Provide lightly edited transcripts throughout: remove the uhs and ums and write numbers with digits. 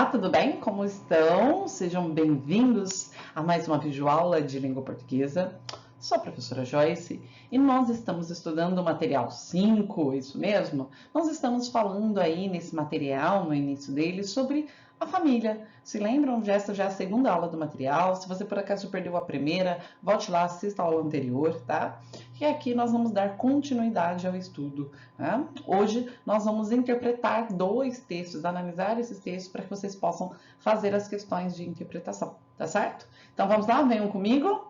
Olá, tudo bem? Como estão? Sejam bem-vindos a mais uma videoaula de língua portuguesa. Sou a professora Joyce e nós estamos estudando o material 5, isso mesmo? Nós estamos falando aí nesse material, no início dele, sobre a família. Se lembram? Essa já é a segunda aula do material. Se você por acaso perdeu a primeira, volte lá, assista a aula anterior, tá? E aqui nós vamos dar continuidade ao estudo, né? Hoje nós vamos interpretar 2 textos, analisar esses textos para que vocês possam fazer as questões de interpretação, tá certo? Então vamos lá, venham comigo.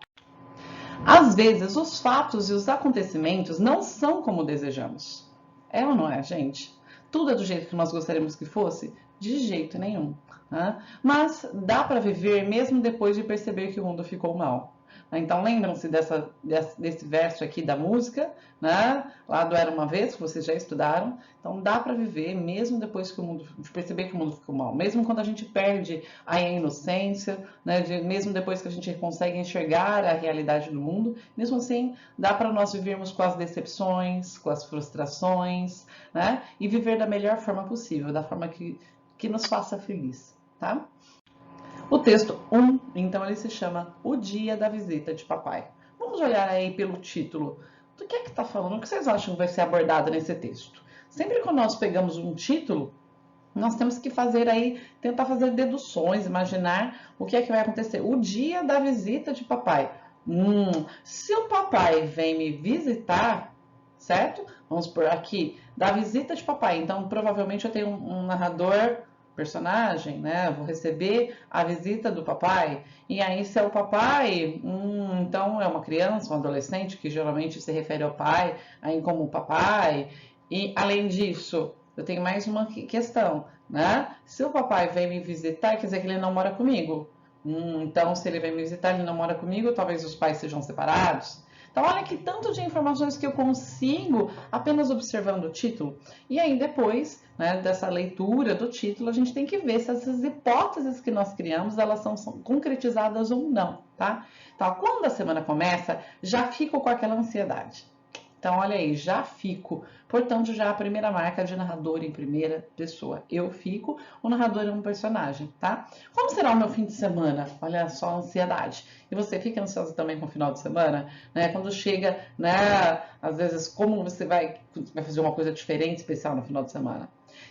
Às vezes os fatos e os acontecimentos não são como desejamos. É ou não é, gente? Tudo é do jeito que nós gostaríamos que fosse? De jeito nenhum, né? Mas dá para viver mesmo depois de perceber que o mundo ficou mal. Então lembram-se desse verso aqui da música, né? Lá do Era Uma Vez, que vocês já estudaram. Então dá para viver mesmo depois que o mundo, de perceber que o mundo ficou mal. Mesmo quando a gente perde a inocência, né? Mesmo depois que a gente consegue enxergar a realidade do mundo, mesmo assim dá para nós vivermos com as decepções, com as frustrações, né? E viver da melhor forma possível, da forma que nos faça feliz, tá? O texto 1, então, ele se chama O Dia da Visita de Papai. Vamos olhar aí pelo título. Do que é que está falando? O que vocês acham que vai ser abordado nesse texto? Sempre quando nós pegamos um título, nós temos que fazer aí, tentar fazer deduções, imaginar o que é que vai acontecer. O dia da visita de papai. Se o papai vem me visitar, certo? Vamos por aqui, da visita de papai. Então, provavelmente eu tenho um narrador, personagem, né? Vou receber a visita do papai. E aí, se é o papai, então é uma criança, um adolescente, que geralmente se refere ao pai, aí como papai. E, além disso, eu tenho mais uma questão, né? Se o papai vem me visitar, quer dizer que ele não mora comigo. Então, se ele vem me visitar, ele não mora comigo, talvez os pais sejam separados. Então, olha que tanto de informações que eu consigo apenas observando o título. E aí, depois, né, dessa leitura do título, a gente tem que ver se essas hipóteses que nós criamos, elas são concretizadas ou não, tá? Então, quando a semana começa, já fico com aquela ansiedade. Então, olha aí, já fico. Portanto, já a primeira marca de narrador em primeira pessoa. Eu fico, o narrador é um personagem, tá? Como será o meu fim de semana? Olha só a ansiedade. E você fica ansiosa também com o final de semana? Né? Quando chega, né? Às vezes, como você vai fazer uma coisa diferente, especial no final de semana?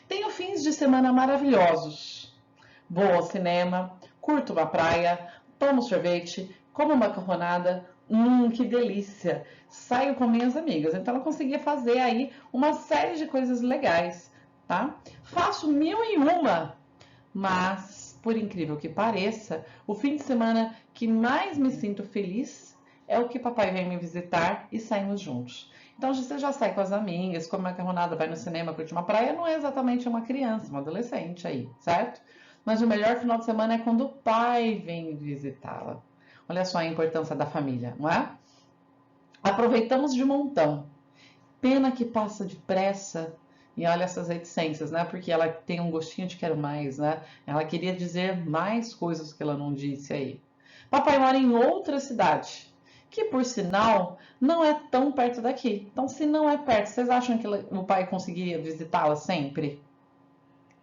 Tenho fins de semana maravilhosos. Vou ao cinema, curto uma praia, tomo sorvete, como macarronada. Que delícia! Saio com minhas amigas. Então, eu conseguia fazer aí uma série de coisas legais, tá? Faço 1001, mas, por incrível que pareça, o fim de semana que mais me sinto feliz é o que papai vem me visitar e saímos juntos. Então, você já sai com as amigas, come macarronada, vai no cinema, curte uma praia, não é exatamente uma criança, uma adolescente aí, certo? Mas o melhor final de semana é quando o pai vem visitá-la. Olha só a importância da família, não é? Aproveitamos de montão. Pena que passa depressa. E olha essas reticências, né? Porque ela tem um gostinho de quero mais, né? Ela queria dizer mais coisas que ela não disse aí. Papai mora em outra cidade, que por sinal não é tão perto daqui. Então, se não é perto, vocês acham que o pai conseguiria visitá-la sempre?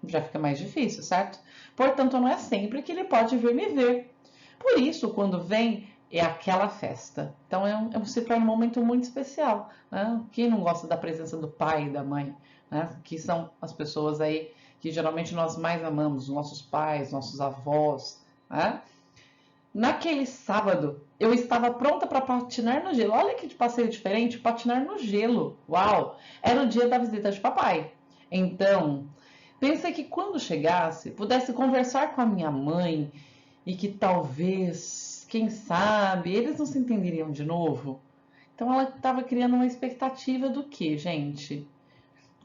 Já fica mais difícil, certo? Portanto, não é sempre que ele pode vir me ver. Por isso, quando vem, é aquela festa. Então, se torna um momento muito especial, né? Quem não gosta da presença do pai e da mãe, né? Que são as pessoas aí que geralmente nós mais amamos, nossos pais, nossos avós, né? Naquele sábado, eu estava pronta para patinar no gelo. Olha que passeio diferente, patinar no gelo. Uau! Era o dia da visita de papai. Então, pensei que quando chegasse, pudesse conversar com a minha mãe e que talvez, quem sabe, eles não se entenderiam de novo. Então ela estava criando uma expectativa do que, gente?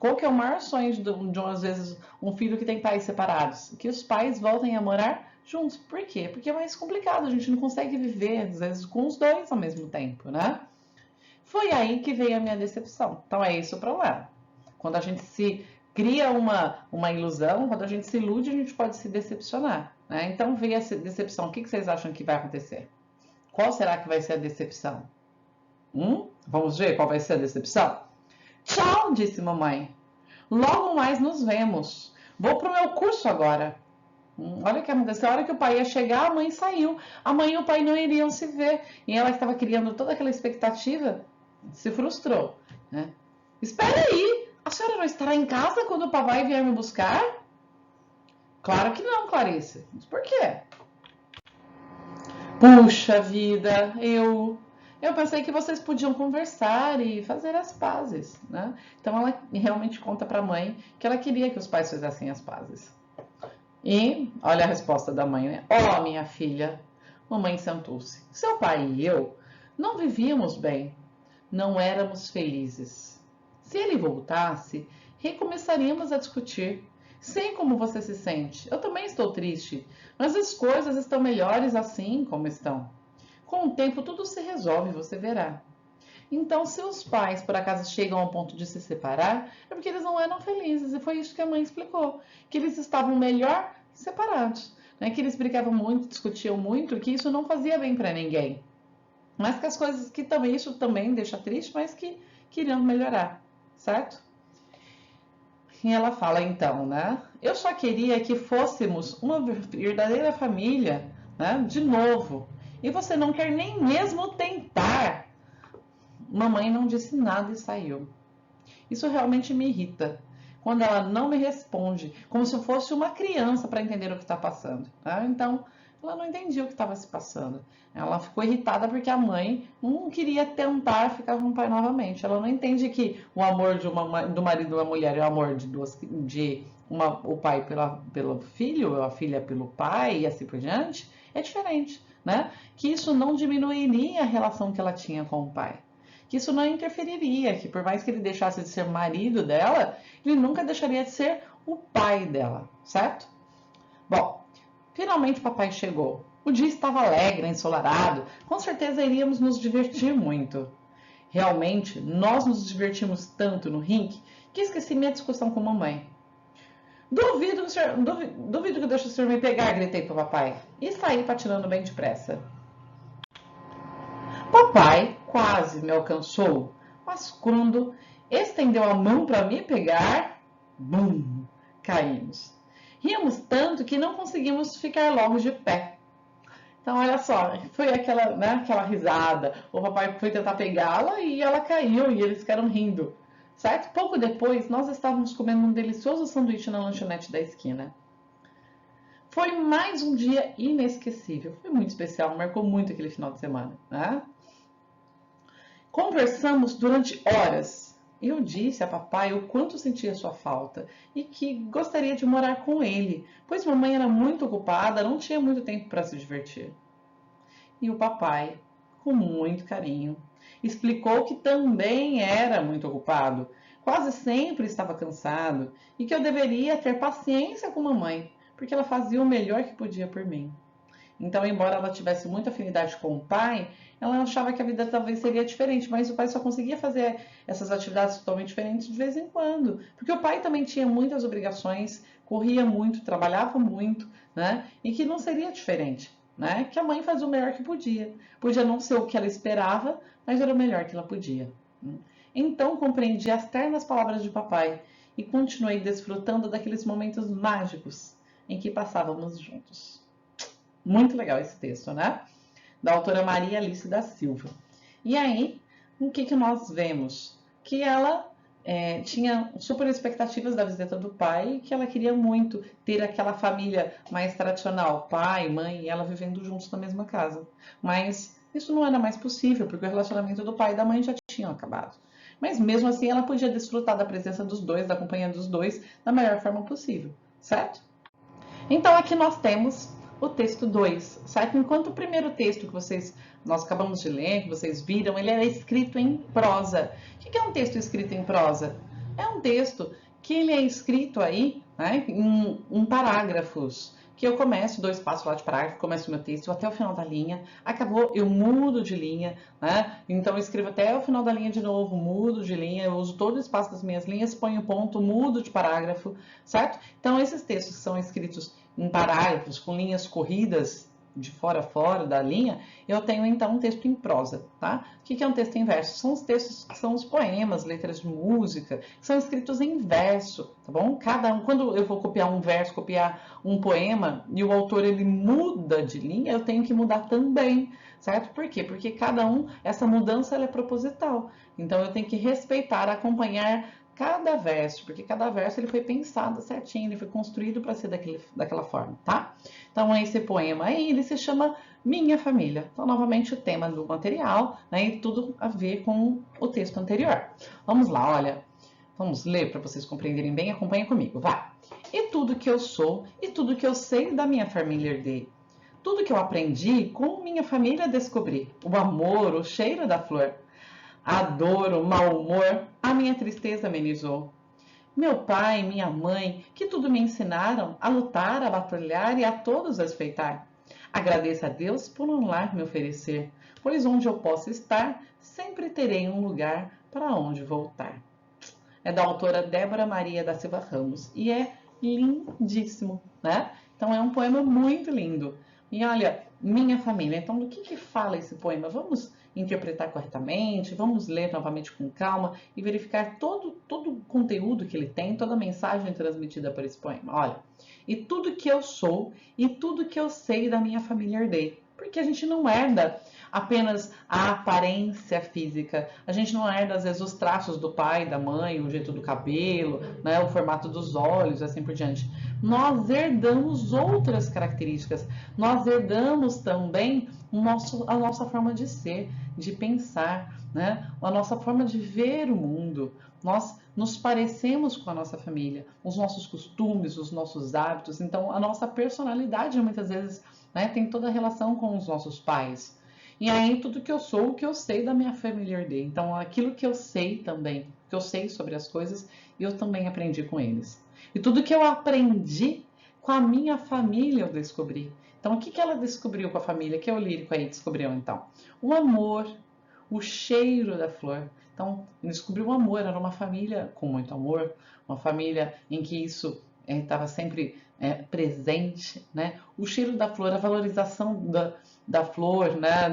Qual que é o maior sonho de às vezes, um filho que tem pais separados? Que os pais voltem a morar juntos. Por quê? Porque é mais complicado, a gente não consegue viver, às vezes, com os dois ao mesmo tempo, né? Foi aí que veio a minha decepção. Então é esse o problema. Quando a gente se cria uma ilusão, quando a gente se ilude, a gente pode se decepcionar, né? Então veio essa decepção. O que vocês acham que vai acontecer? Qual será que vai ser a decepção? Vamos ver qual vai ser a decepção? Tchau, disse mamãe. Logo mais nos vemos. Vou pro meu curso agora. Olha o que aconteceu. A hora que o pai ia chegar, a mãe saiu. A mãe e o pai não iriam se ver. E ela que estava criando toda aquela expectativa se frustrou, né? Espera aí, a senhora não estará em casa quando o papai vier me buscar? Claro que não, Clarice. Mas por quê? Puxa vida, eu pensei que vocês podiam conversar e fazer as pazes, né? Então ela realmente conta para a mãe que ela queria que os pais fizessem as pazes. E olha a resposta da mãe, né? Oh, minha filha, mamãe sentou-se. Seu pai e eu não vivíamos bem, não éramos felizes. Se ele voltasse, recomeçaríamos a discutir. Sei como você se sente. Eu também estou triste, mas as coisas estão melhores assim como estão. Com o tempo tudo se resolve, você verá. Então, se os pais por acaso chegam ao ponto de se separar, é porque eles não eram felizes. E foi isso que a mãe explicou, que eles estavam melhor separados, né? Que eles brigavam muito, discutiam muito, que isso não fazia bem para ninguém. Mas que as coisas que também, isso também deixa triste, mas que queriam melhorar, certo? E ela fala então, né? Eu só queria que fôssemos uma verdadeira família, né? De novo. E você não quer nem mesmo tentar. Mamãe não disse nada e saiu. Isso realmente me irrita. Quando ela não me responde, como se eu fosse uma criança para entender o que está passando. Tá? Então, ela não entendia o que estava se passando. Ela ficou irritada porque a mãe não queria tentar ficar com o pai novamente. Ela não entende que o amor do marido e da mulher é o amor o pai pelo filho, a filha pelo pai e assim por diante. É diferente, né? Que isso não diminuiria a relação que ela tinha com o pai. Que isso não interferiria, que por mais que ele deixasse de ser marido dela, ele nunca deixaria de ser o pai dela, certo? Bom, finalmente o papai chegou. O dia estava alegre, ensolarado, com certeza iríamos nos divertir muito. Realmente, nós nos divertimos tanto no rink que esqueci minha discussão com a mamãe. Duvido que deixe o senhor me pegar, gritei para o papai, e saí patinando bem depressa. Papai quase me alcançou, mas quando estendeu a mão para me pegar, bum, caímos. Ríamos tanto que não conseguimos ficar logo de pé. Então, olha só, foi aquela, né, aquela risada. O papai foi tentar pegá-la e ela caiu e eles ficaram rindo, certo? Pouco depois, nós estávamos comendo um delicioso sanduíche na lanchonete da esquina. Foi mais um dia inesquecível. Foi muito especial, marcou muito aquele final de semana, né? Conversamos durante horas. Eu disse a papai o quanto sentia sua falta e que gostaria de morar com ele, pois mamãe era muito ocupada, não tinha muito tempo para se divertir. E o papai, com muito carinho, explicou que também era muito ocupado, quase sempre estava cansado e que eu deveria ter paciência com mamãe, porque ela fazia o melhor que podia por mim. Então, embora ela tivesse muita afinidade com o pai, ela achava que a vida talvez seria diferente, mas o pai só conseguia fazer essas atividades totalmente diferentes de vez em quando, porque o pai também tinha muitas obrigações, corria muito, trabalhava muito, né? E que não seria diferente, né? Que a mãe fazia o melhor que podia. Podia não ser o que ela esperava, mas era o melhor que ela podia. Então, compreendi as ternas palavras de papai e continuei desfrutando daqueles momentos mágicos em que passávamos juntos. Muito legal esse texto, né? Da autora Maria Alice da Silva. E aí, o que nós vemos? Que ela tinha super expectativas da visita do pai e que ela queria muito ter aquela família mais tradicional, pai, mãe e ela vivendo juntos na mesma casa. Mas isso não era mais possível, porque o relacionamento do pai e da mãe já tinham acabado. Mas mesmo assim, ela podia desfrutar da presença dos dois, da companhia dos dois, da melhor forma possível, certo? Então, aqui nós temos o texto 2, certo? Enquanto o primeiro texto que nós acabamos de ler, que vocês viram, ele é escrito em prosa. O que é um texto escrito em prosa? É um texto que ele é escrito aí, né, em parágrafos, que eu começo 2 passos lá de parágrafo, começo o meu texto até o final da linha, acabou, eu mudo de linha, né? Então eu escrevo até o final da linha de novo, mudo de linha, eu uso todo o espaço das minhas linhas, ponho ponto, mudo de parágrafo, certo? Então esses textos que são escritos em parágrafos, com linhas corridas, de fora a fora da linha, eu tenho então um texto em prosa, tá? O que é um texto em verso? São os textos que são os poemas, letras de música, que são escritos em verso, tá bom? Cada um, quando eu vou copiar um verso, copiar um poema, e o autor ele muda de linha, eu tenho que mudar também, certo? Por quê? Porque cada um, essa mudança ela é proposital. Então eu tenho que respeitar, acompanhar cada verso, porque cada verso ele foi pensado certinho, ele foi construído para ser daquela forma, tá? Então esse poema aí, ele se chama Minha Família. Então novamente o tema do material, né, e tudo a ver com o texto anterior. Vamos lá, olha, vamos ler para vocês compreenderem bem, acompanha comigo, vai. E tudo que eu sou e tudo que eu sei da minha família herdei. Tudo que eu aprendi com minha família descobri. O amor, o cheiro da flor. A dor, o mau humor, a minha tristeza amenizou. Meu pai e minha mãe, que tudo me ensinaram a lutar, a batalhar e a todos respeitar. Agradeço a Deus por um lar me oferecer, pois onde eu possa estar, sempre terei um lugar para onde voltar. É da autora Débora Maria da Silva Ramos e é lindíssimo, né? Então é um poema muito lindo. E olha, minha família, então do que fala esse poema? Vamos interpretar corretamente, vamos ler novamente com calma e verificar todo o conteúdo que ele tem, toda a mensagem transmitida por esse poema. Olha, e tudo que eu sou e tudo que eu sei da minha família herdei. Porque a gente não herda apenas a aparência física. A gente não herda, às vezes, os traços do pai, da mãe, o jeito do cabelo, né, o formato dos olhos, assim por diante. Nós herdamos outras características. Nós herdamos também a nossa forma de ser, de pensar, né? A nossa forma de ver o mundo. Nós nos parecemos com a nossa família, os nossos costumes, os nossos hábitos. Então, a nossa personalidade, muitas vezes, né, tem toda a relação com os nossos pais. E aí, tudo que eu sou, o que eu sei da minha família herdei. Então, aquilo que eu sei também, que eu sei sobre as coisas, eu também aprendi com eles. E tudo que eu aprendi com a minha família, eu descobri. Então, o que ela descobriu com a família? Que o lírico aí descobriu, então? O amor, o cheiro da flor. Então, descobriu o amor, era uma família com muito amor, uma família em que isso estava sempre presente, né? O cheiro da flor, a valorização da flor, né?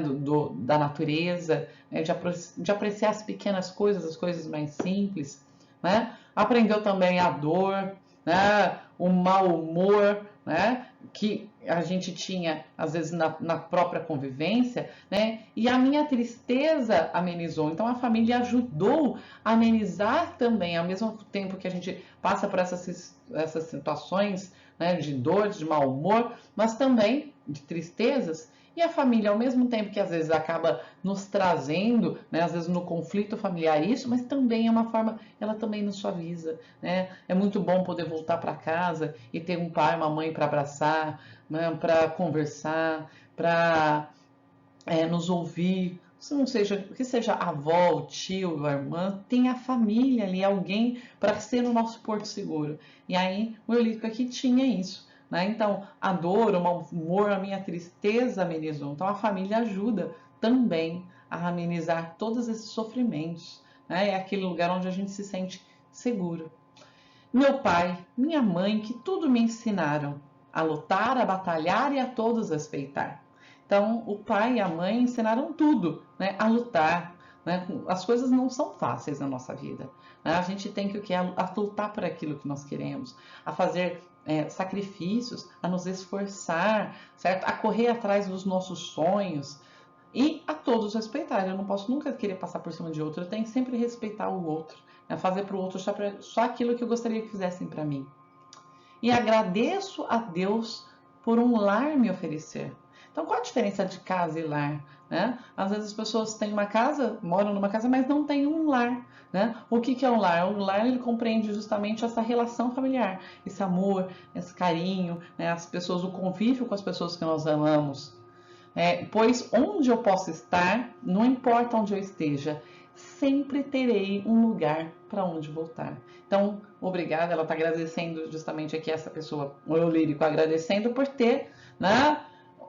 Da natureza, né? De apreciar as pequenas coisas, as coisas mais simples, né? Aprendeu também a dor, né? O mau humor, né? Que a gente tinha, às vezes, na própria convivência, né? E a minha tristeza amenizou. Então, a família ajudou a amenizar também, ao mesmo tempo que a gente passa por essas situações, né, de dor, de mau humor, mas também de tristezas. E a família, ao mesmo tempo que às vezes acaba nos trazendo, né, às vezes no conflito familiar isso, mas também é uma forma, ela também nos suaviza, né? É muito bom poder voltar para casa e ter um pai, uma mãe para abraçar, né, para conversar, para nos ouvir. Se não seja, que seja a avó, o tio, a irmã, tem a família ali, alguém para ser o nosso porto seguro. E aí o Eulírico aqui tinha isso. Né? Então, a dor, o mau humor, a minha tristeza amenizou. Então, a família ajuda também a amenizar todos esses sofrimentos. Né? É aquele lugar onde a gente se sente seguro. Meu pai, minha mãe, que tudo me ensinaram a lutar, a batalhar e a todos respeitar. Então, o pai e a mãe ensinaram tudo, né? A lutar. Né? As coisas não são fáceis na nossa vida. Né? A gente tem que o quê? A lutar por aquilo que nós queremos, a fazer sacrifícios, a nos esforçar, certo? A correr atrás dos nossos sonhos e a todos respeitar. Eu não posso nunca querer passar por cima de outro, eu tenho que sempre respeitar o outro, né? Fazer para o outro só aquilo que eu gostaria que fizessem para mim. E agradeço a Deus por um lar me oferecer. Então, qual a diferença de casa e lar? Né? Às vezes as pessoas têm uma casa, moram numa casa, mas não têm um lar. Né? O que é um lar? Um lar ele compreende justamente essa relação familiar, esse amor, esse carinho, né? As pessoas, o convívio com as pessoas que nós amamos. Pois onde eu possa estar, não importa onde eu esteja, sempre terei um lugar para onde voltar. Então, obrigada, ela está agradecendo justamente aqui essa pessoa, o eu lírico, agradecendo por ter, né,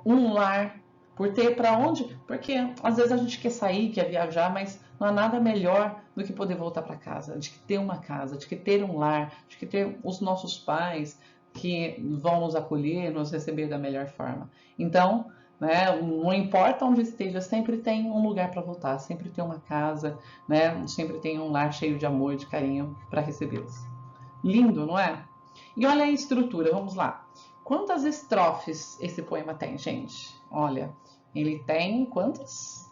um lar, por ter para onde, porque às vezes a gente quer sair, quer viajar, mas não há nada melhor do que poder voltar para casa, de que ter uma casa, de que ter um lar, de que ter os nossos pais, que vão nos acolher, nos receber da melhor forma. Então, né, não importa onde esteja, sempre tem um lugar para voltar, sempre tem uma casa, né, sempre tem um lar cheio de amor, de carinho para recebê-los. Lindo, não é? E olha a estrutura, vamos lá. Quantas estrofes esse poema tem, gente? Olha, ele tem quantos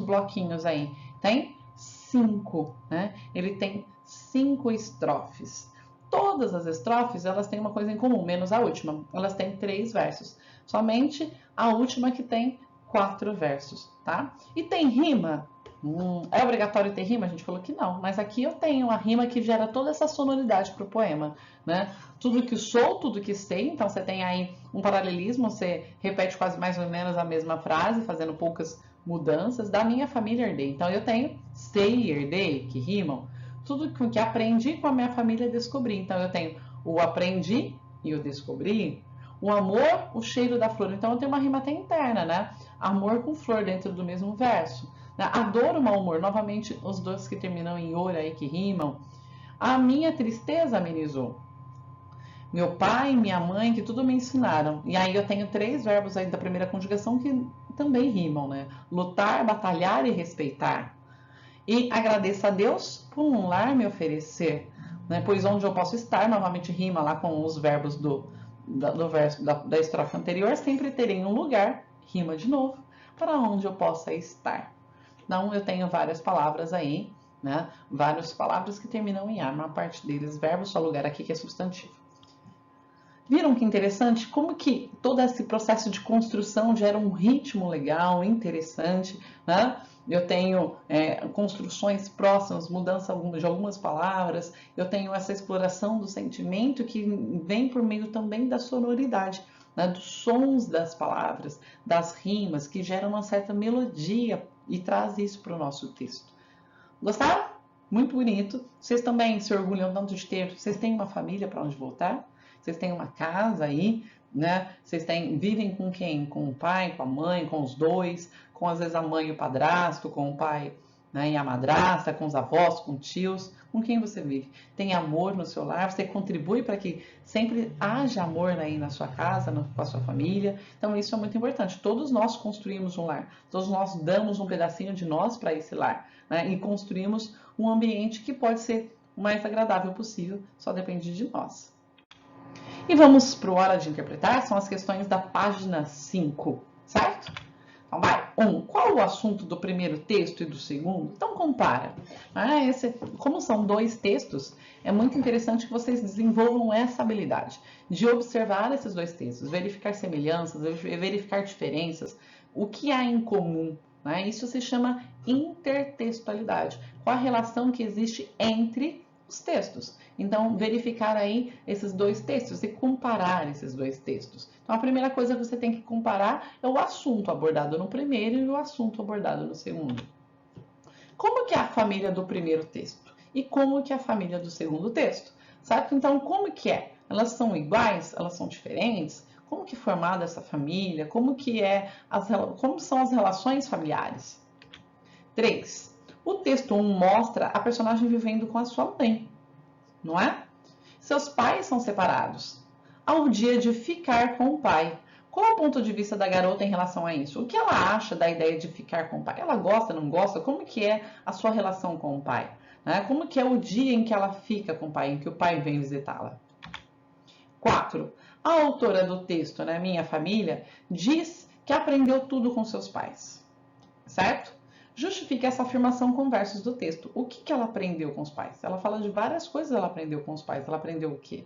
bloquinhos aí? Tem 5, né? Ele tem 5 estrofes. Todas as estrofes, elas têm uma coisa em comum, menos a última. Elas têm 3 versos. Somente a última que tem 4 versos, tá? E tem rima? É obrigatório ter rima? A gente falou que não, mas aqui eu tenho a rima que gera toda essa sonoridade para o poema, né? Tudo que sou, tudo que sei, então você tem aí um paralelismo, você repete quase mais ou menos a mesma frase, fazendo poucas mudanças. Da minha família herdei, então eu tenho sei e herdei, que rimam, tudo que aprendi com a minha família descobri, então eu tenho o aprendi e o descobri, o amor, o cheiro da flor, então eu tenho uma rima até interna, né? Amor com flor dentro do mesmo verso. A dor, o mau humor, novamente os dois que terminam em or aí que rimam. A minha tristeza amenizou. Meu pai e minha mãe que tudo me ensinaram. E aí eu tenho 3 verbos aí da primeira conjugação que também rimam, né? Lutar, batalhar e respeitar. E agradeço a Deus por um lar me oferecer, né? Pois onde eu posso estar, novamente rima lá com os verbos do verso da estrofe anterior, sempre terei um lugar, rima de novo, para onde eu possa estar. Então, eu tenho várias palavras aí, né? Várias palavras que terminam em a, uma parte deles verbo, só lugar aqui que é substantivo. Viram que interessante? Como que todo esse processo de construção gera um ritmo legal, interessante, né? Eu tenho construções próximas, mudança de algumas palavras, eu tenho essa exploração do sentimento que vem por meio também da sonoridade, né? Dos sons das palavras, das rimas, que geram uma certa melodia e traz isso para o nosso texto. Gostaram? Muito bonito. Vocês também se orgulham tanto de ter, vocês têm uma família para onde voltar? Vocês têm uma casa aí, né? Vocês vivem com quem? Com o pai, com a mãe, com os dois, com às vezes a mãe e o padrasto, com o pai, né, e a madrasta, com os avós, com tios, com quem você vive? Tem amor no seu lar? Você contribui para que sempre haja amor aí na sua casa, com a sua família? Então isso é muito importante. Todos nós construímos um lar, todos nós damos um pedacinho de nós para esse lar, né? E construímos um ambiente que pode ser o mais agradável possível, só depende de nós. E vamos para o Hora de Interpretar, são as questões da página 5, certo? Então vai, 1. Qual o assunto do primeiro texto e do segundo? Então compara. Como são 2 textos, é muito interessante que vocês desenvolvam essa habilidade de observar esses 2 textos, verificar semelhanças, verificar diferenças, o que há em comum. Né? Isso se chama intertextualidade. Qual a relação que existe entre os textos? Então, verificar aí esses 2 textos e comparar esses 2 textos. Então, a primeira coisa que você tem que comparar é o assunto abordado no primeiro e o assunto abordado no segundo. Como que é a família do primeiro texto? E como que é a família do segundo texto? Certo? Então, como que é? Elas são iguais? Elas são diferentes? Como que é formada essa família? Como são as relações familiares? 3. O texto 1 mostra a personagem vivendo com a sua mãe, não é? Seus pais são separados. Ao dia de ficar com o pai. Qual é o ponto de vista da garota em relação a isso? O que ela acha da ideia de ficar com o pai? Ela gosta, não gosta? Como que é a sua relação com o pai? Né? Como que é o dia em que ela fica com o pai, em que o pai vem visitá-la? 4. A autora do texto, né, Minha Família, diz que aprendeu tudo com seus pais. Certo? Justifique essa afirmação com versos do texto. O que ela aprendeu com os pais? Ela fala de várias coisas que ela aprendeu com os pais. Ela aprendeu o quê?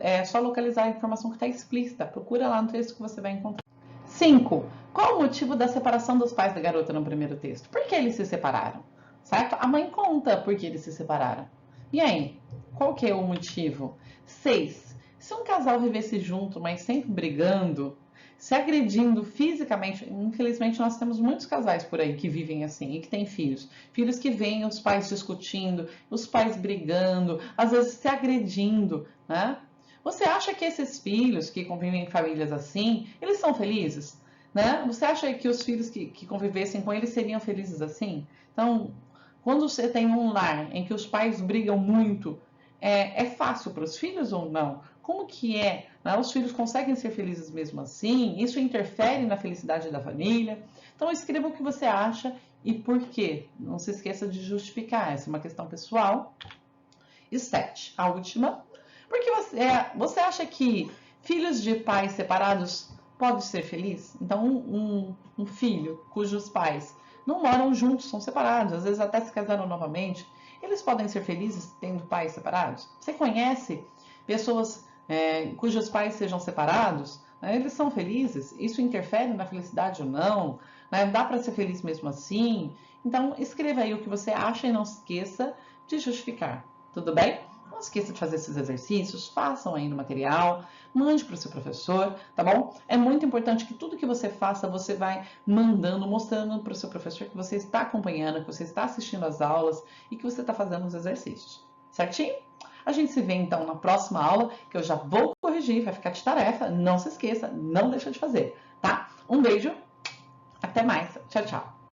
É só localizar a informação que está explícita. Procura lá no texto que você vai encontrar. 5. Qual o motivo da separação dos pais da garota no primeiro texto? Por que eles se separaram? Certo? A mãe conta por que eles se separaram. E aí? Qual que é o motivo? 6. Se um casal vivesse junto, mas sempre brigando, se agredindo fisicamente, infelizmente nós temos muitos casais por aí que vivem assim e que têm filhos. Filhos que veem os pais discutindo, os pais brigando, às vezes se agredindo, né? Você acha que esses filhos que convivem em famílias assim, eles são felizes? Né? Você acha que os filhos que convivessem com eles seriam felizes assim? Então, quando você tem um lar em que os pais brigam muito, é fácil para os filhos ou não? Como que é? Né? Os filhos conseguem ser felizes mesmo assim? Isso interfere na felicidade da família? Então escreva o que você acha e por quê. Não se esqueça de justificar, essa é uma questão pessoal. E 7, a última. Porque você acha que filhos de pais separados podem ser felizes? Então, um filho cujos pais não moram juntos, são separados, às vezes até se casaram novamente, eles podem ser felizes tendo pais separados? Você conhece pessoas cujos pais sejam separados? Né? Eles são felizes? Isso interfere na felicidade ou não? Né? Dá para ser feliz mesmo assim? Então, escreva aí o que você acha e não se esqueça de justificar. Tudo bem? Não esqueça de fazer esses exercícios, façam aí no material, mande para o seu professor, tá bom? É muito importante que tudo que você faça, você vai mandando, mostrando para o seu professor que você está acompanhando, que você está assistindo às aulas e que você está fazendo os exercícios, certinho? A gente se vê então na próxima aula, que eu já vou corrigir, vai ficar de tarefa, não se esqueça, não deixa de fazer, tá? Um beijo, até mais, tchau, tchau!